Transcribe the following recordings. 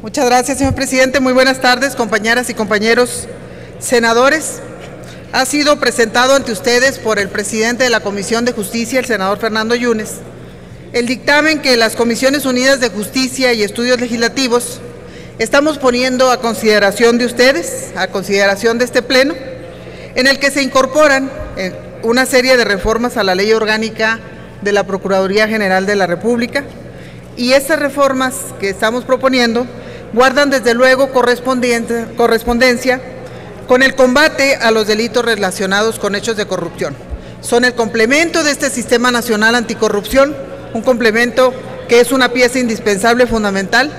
Muchas gracias, señor presidente. Muy buenas tardes, compañeras y compañeros senadores. Ha sido presentado ante ustedes por el presidente de la Comisión de Justicia, el senador Fernando Yunes, el dictamen que las Comisiones Unidas de Justicia y Estudios Legislativos estamos poniendo a consideración de ustedes, a consideración de este Pleno, en el que se incorporan una serie de reformas a la Ley Orgánica de la Procuraduría General de la República, y estas reformas que estamos proponiendo guardan desde luego correspondencia con el combate a los delitos relacionados con hechos de corrupción. Son el complemento de este Sistema Nacional Anticorrupción, un complemento que es una pieza indispensable, fundamental,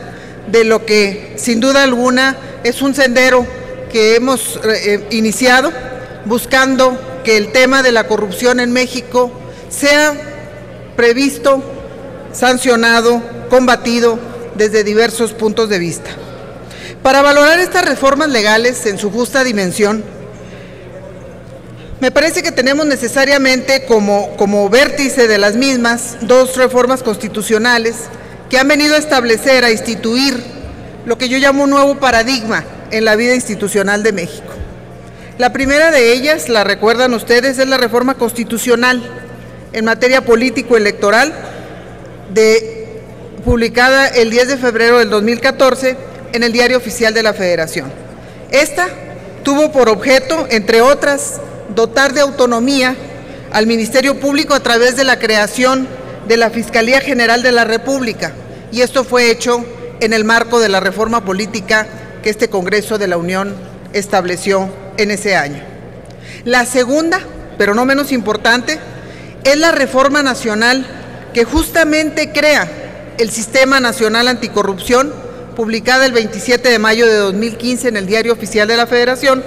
de lo que sin duda alguna es un sendero que hemos iniciado buscando que el tema de la corrupción en México sea previsto, sancionado, combatido desde diversos puntos de vista. Para valorar estas reformas legales en su justa dimensión, me parece que tenemos necesariamente como vértice de las mismas dos reformas constitucionales que han venido a establecer, a instituir lo que yo llamo un nuevo paradigma en la vida institucional de México. La primera de ellas, la recuerdan ustedes, es la reforma constitucional en materia político-electoral, publicada el 10 de febrero del 2014 en el Diario Oficial de la Federación. Esta tuvo por objeto, entre otras, dotar de autonomía al Ministerio Público a través de la creación de la Fiscalía General de la República, y esto fue hecho en el marco de la reforma política que este Congreso de la Unión estableció en ese año. La segunda, pero no menos importante, es la reforma nacional que justamente crea el Sistema Nacional Anticorrupción, publicada el 27 de mayo de 2015 en el Diario Oficial de la Federación,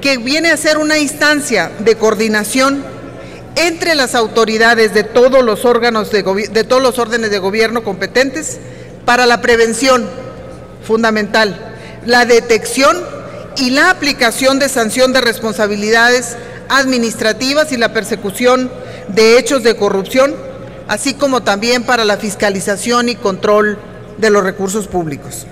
que viene a ser una instancia de coordinación entre las autoridades de todos los órganos de todos los órdenes de gobierno competentes para la prevención fundamental, la detección y la aplicación de sanción de responsabilidades administrativas y la persecución de hechos de corrupción, así como también para la fiscalización y control de los recursos públicos.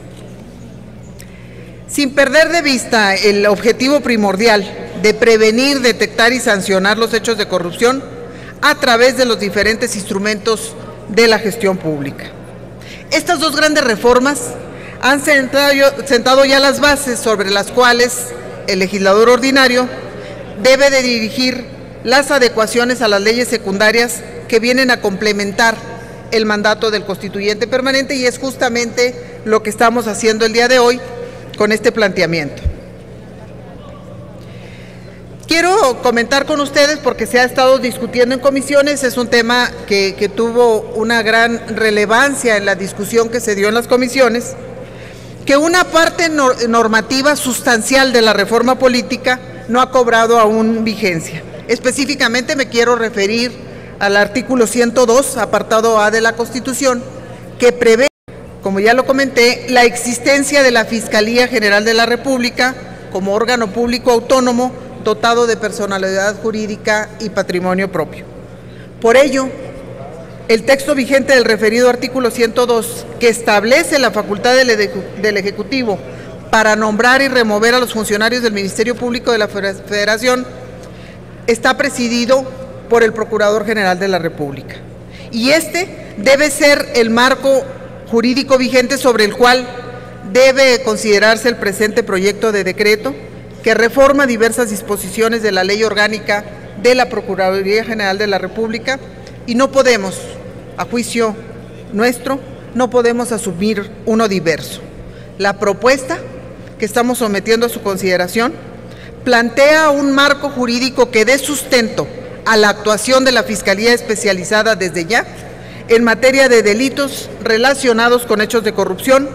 Sin perder de vista el objetivo primordial de prevenir, detectar y sancionar los hechos de corrupción a través de los diferentes instrumentos de la gestión pública. Estas dos grandes reformas han sentado ya las bases sobre las cuales el legislador ordinario debe de dirigir las adecuaciones a las leyes secundarias que vienen a complementar el mandato del constituyente permanente, y es justamente lo que estamos haciendo el día de hoy con este planteamiento. Quiero comentar con ustedes, porque se ha estado discutiendo en comisiones, es un tema que tuvo una gran relevancia en la discusión que se dio en las comisiones, que una parte normativa sustancial de la reforma política no ha cobrado aún vigencia. Específicamente me quiero referir al artículo 102, apartado A de la Constitución, que prevé, como ya lo comenté, la existencia de la Fiscalía General de la República como órgano público autónomo dotado de personalidad jurídica y patrimonio propio. Por ello, el texto vigente del referido artículo 102, que establece la facultad del Ejecutivo para nombrar y remover a los funcionarios del Ministerio Público de la Federación, está presidido por el Procurador General de la República. Y este debe ser el marco jurídico vigente sobre el cual debe considerarse el presente proyecto de decreto que reforma diversas disposiciones de la Ley Orgánica de la Procuraduría General de la República, y no podemos, a juicio nuestro, no podemos asumir uno diverso. La propuesta que estamos sometiendo a su consideración plantea un marco jurídico que dé sustento a la actuación de la Fiscalía Especializada desde ya en materia de delitos relacionados con hechos de corrupción,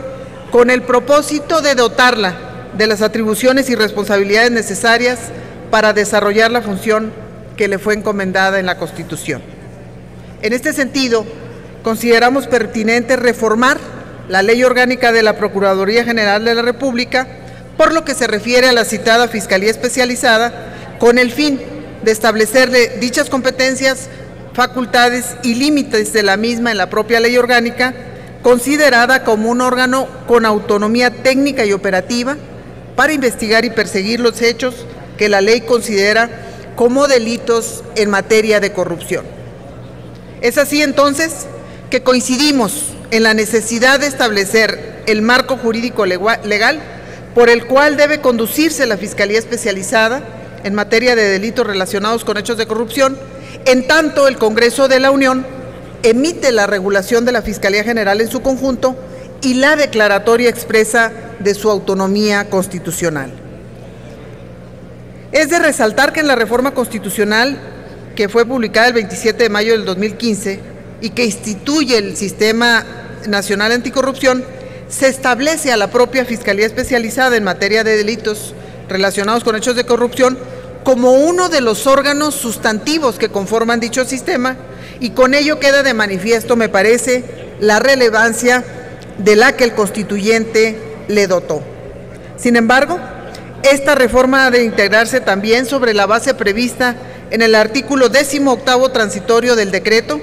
con el propósito de dotarla de las atribuciones y responsabilidades necesarias para desarrollar la función que le fue encomendada en la Constitución. En este sentido, consideramos pertinente reformar la Ley Orgánica de la Procuraduría General de la República por lo que se refiere a la citada Fiscalía Especializada, con el fin de establecerle dichas competencias, facultades y límites de la misma en la propia Ley Orgánica, considerada como un órgano con autonomía técnica y operativa para investigar y perseguir los hechos que la ley considera como delitos en materia de corrupción. Es así entonces que coincidimos en la necesidad de establecer el marco jurídico legal por el cual debe conducirse la Fiscalía Especializada en materia de delitos relacionados con hechos de corrupción, en tanto el Congreso de la Unión emite la regulación de la Fiscalía General en su conjunto y la declaratoria expresa de su autonomía constitucional. Es de resaltar que en la reforma constitucional que fue publicada el 27 de mayo del 2015 y que instituye el Sistema Nacional Anticorrupción, se establece a la propia Fiscalía Especializada en materia de delitos relacionados con hechos de corrupción como uno de los órganos sustantivos que conforman dicho sistema, y con ello queda de manifiesto, me parece, la relevancia de la que el constituyente le dotó. Sin embargo, esta reforma ha de integrarse también sobre la base prevista en el artículo 18º transitorio del decreto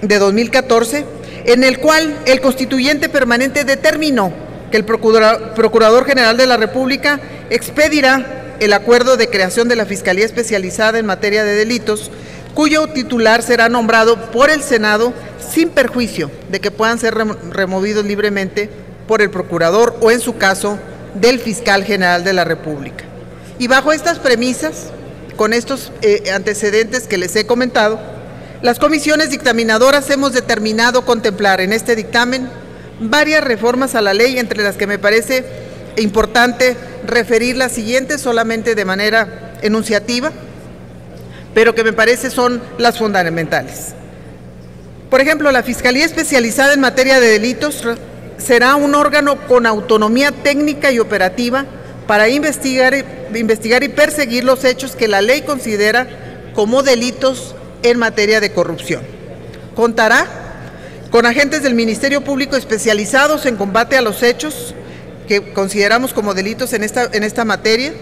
de 2014, en el cual el constituyente permanente determinó que el Procurador General de la República expedirá el acuerdo de creación de la Fiscalía Especializada en materia de delitos, cuyo titular será nombrado por el Senado sin perjuicio de que puedan ser removidos libremente por el Procurador o, en su caso, del Fiscal General de la República. Y bajo estas premisas, con estos antecedentes que les he comentado, las comisiones dictaminadoras hemos determinado contemplar en este dictamen varias reformas a la ley, entre las que me parece importante referir las siguientes solamente de manera enunciativa, pero que me parece son las fundamentales. Por ejemplo, la Fiscalía Especializada en materia de delitos será un órgano con autonomía técnica y operativa para investigar y perseguir los hechos que la ley considera como delitos en materia de corrupción. Contará con agentes del Ministerio Público especializados en combate a los hechos que consideramos como delitos en esta materia.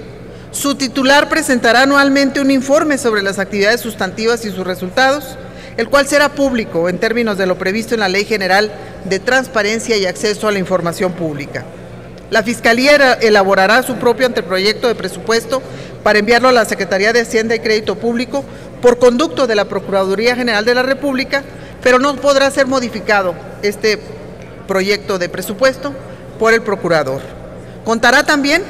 Su titular presentará anualmente un informe sobre las actividades sustantivas y sus resultados, el cual será público en términos de lo previsto en la Ley General de Transparencia y Acceso a la Información Pública. La Fiscalía elaborará su propio anteproyecto de presupuesto para enviarlo a la Secretaría de Hacienda y Crédito Público por conducto de la Procuraduría General de la República, pero no podrá ser modificado este proyecto de presupuesto por el Procurador. Contará también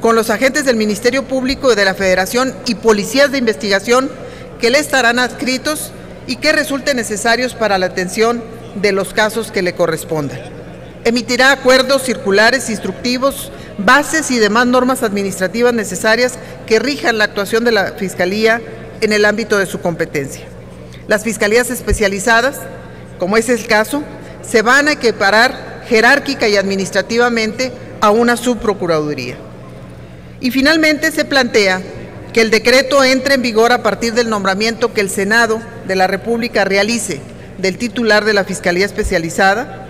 con los agentes del Ministerio Público de la Federación y policías de investigación que le estarán adscritos y que resulten necesarios para la atención de los casos que le correspondan. Emitirá acuerdos, circulares, instructivos, bases y demás normas administrativas necesarias que rijan la actuación de la Fiscalía en el ámbito de su competencia. Las fiscalías especializadas, como es el caso, se van a equiparar jerárquica y administrativamente a una subprocuraduría. Y finalmente se plantea que el decreto entre en vigor a partir del nombramiento que el Senado de la República realice del titular de la Fiscalía Especializada,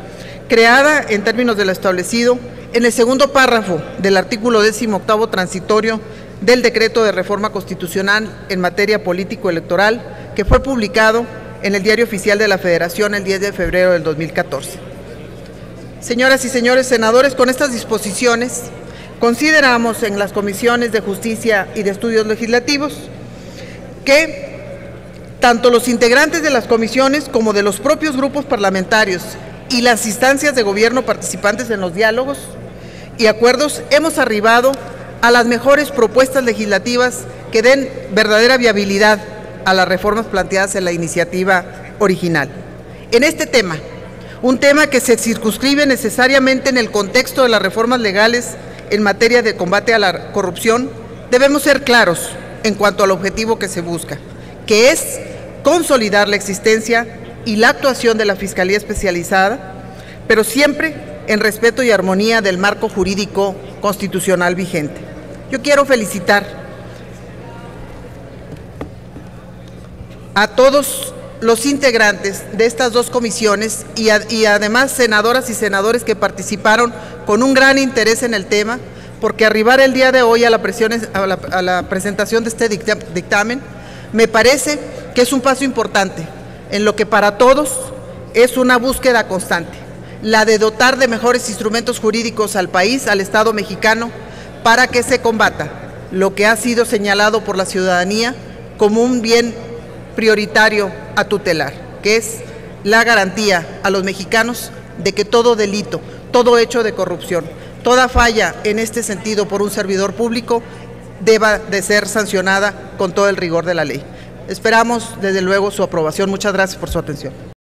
creada en términos de lo establecido en el segundo párrafo del artículo 18º transitorio del decreto de reforma constitucional en materia político-electoral, que fue publicado en el Diario Oficial de la Federación el 10 de febrero del 2014. Señoras y señores senadores, con estas disposiciones consideramos en las comisiones de Justicia y de Estudios Legislativos que tanto los integrantes de las comisiones como de los propios grupos parlamentarios y las instancias de gobierno participantes en los diálogos y acuerdos hemos arribado a las mejores propuestas legislativas que den verdadera viabilidad a las reformas planteadas en la iniciativa original. En este tema, un tema que se circunscribe necesariamente en el contexto de las reformas legales en materia de combate a la corrupción, debemos ser claros en cuanto al objetivo que se busca, que es consolidar la existencia y la actuación de la Fiscalía Especializada, pero siempre en respeto y armonía del marco jurídico constitucional vigente. Yo quiero felicitar a todos los integrantes de estas dos comisiones y además senadoras y senadores que participaron con un gran interés en el tema, porque arribar el día de hoy a la presentación de este dictamen me parece que es un paso importante en lo que para todos es una búsqueda constante, la de dotar de mejores instrumentos jurídicos al país, al Estado mexicano, para que se combata lo que ha sido señalado por la ciudadanía como un bien prioritario a tutelar, que es la garantía a los mexicanos de que todo delito, todo hecho de corrupción, toda falla en este sentido por un servidor público deba de ser sancionada con todo el rigor de la ley. Esperamos, desde luego, su aprobación. Muchas gracias por su atención.